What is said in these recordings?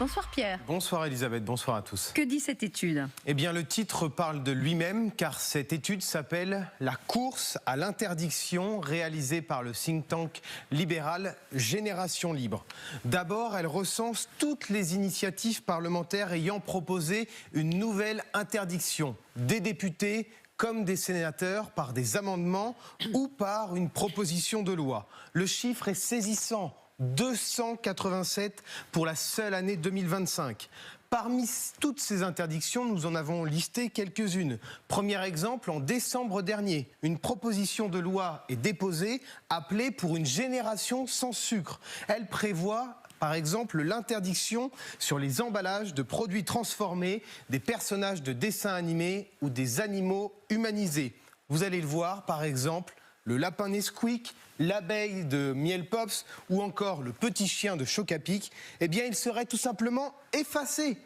Bonsoir Pierre. Bonsoir Elisabeth, bonsoir à tous. Que dit cette étude? Eh bien le titre parle de lui-même car cette étude s'appelle « La course à l'interdiction » réalisée par le think tank libéral Génération Libre. D'abord, elle recense toutes les initiatives parlementaires ayant proposé une nouvelle interdiction, des députés comme des sénateurs, par des amendements ou par une proposition de loi. Le chiffre est saisissant. 287 pour la seule année 2025. Parmi toutes ces interdictions, nous en avons listé quelques-unes. Premier exemple, en décembre dernier, une proposition de loi est déposée appelée pour une génération sans sucre. Elle prévoit par exemple l'interdiction sur les emballages de produits transformés, des personnages de dessins animés ou des animaux humanisés. Vous allez le voir, par exemple, le lapin Nesquik, l'abeille de Miel Pops ou encore le petit chien de Choc-à-Pic, eh bien, il serait tout simplement effacé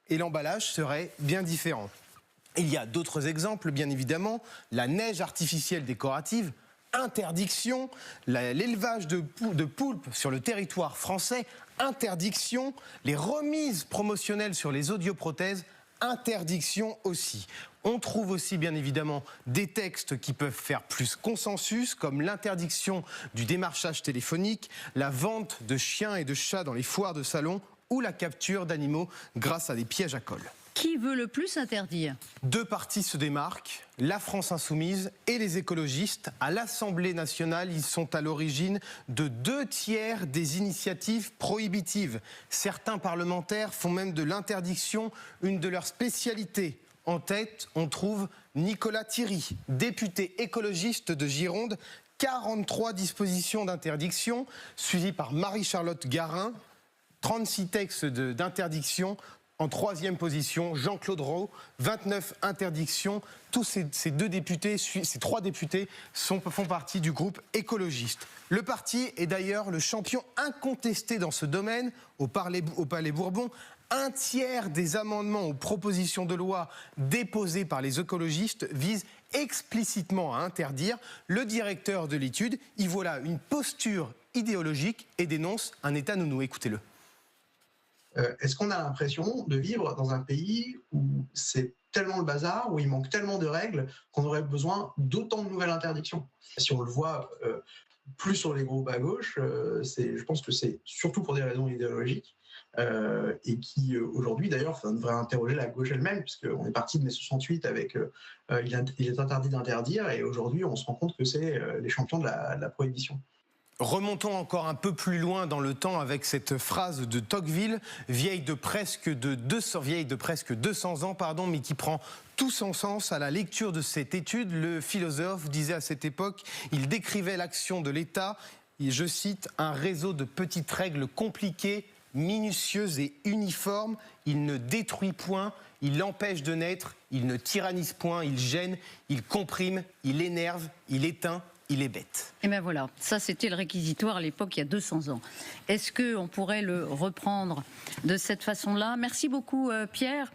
et l'emballage serait bien différent. Il y a d'autres exemples, bien évidemment, la neige artificielle décorative, interdiction, l'élevage de poulpes sur le territoire français, interdiction, les remises promotionnelles sur les audioprothèses, interdiction aussi. On trouve aussi bien évidemment des textes qui peuvent faire plus consensus, comme l'interdiction du démarchage téléphonique, la vente de chiens et de chats dans les foires de salon ou la capture d'animaux grâce à des pièges à colle. Qui veut le plus interdire? Deux partis se démarquent, la France Insoumise et les écologistes. À l'Assemblée nationale, ils sont à l'origine de 2/3 des initiatives prohibitives. Certains parlementaires font même de l'interdiction une de leurs spécialités. En tête, on trouve Nicolas Thierry, député écologiste de Gironde, 43 dispositions d'interdiction, suivi par Marie-Charlotte Garin, 36 textes d'interdiction. En troisième position, Jean-Claude Rau, 29 interdictions. Tous ces trois députés font partie du groupe écologiste. Le parti est d'ailleurs le champion incontesté dans ce domaine au Palais Bourbon. 1/3 des amendements ou propositions de loi déposés par les écologistes visent explicitement à interdire. Le directeur de l'étude y voit là une posture idéologique et dénonce un État nounou. Écoutez-le. Est-ce qu'on a l'impression de vivre dans un pays où c'est tellement le bazar, où il manque tellement de règles qu'on aurait besoin d'autant de nouvelles interdictions? Si on le voit plus sur les groupes à gauche, je pense que c'est surtout pour des raisons idéologiques et qui aujourd'hui d'ailleurs devrait interroger la gauche elle-même, puisqu'on est parti de mai 68 avec il est interdit d'interdire, et aujourd'hui on se rend compte que c'est les champions de la prohibition. Remontons encore un peu plus loin dans le temps avec cette phrase de Tocqueville, vieille de presque 200 ans, mais qui prend tout son sens à la lecture de cette étude. Le philosophe disait à cette époque, il décrivait l'action de l'État, je cite, un réseau de petites règles compliquées, minutieuses et uniformes. Il ne détruit point, il empêche de naître, il ne tyrannise point, il gêne, il comprime, il énerve, il éteint. Il est bête. Et bien voilà, ça c'était le réquisitoire à l'époque, il y a 200 ans. Est-ce qu'on pourrait le reprendre de cette façon-là? Merci beaucoup Pierre.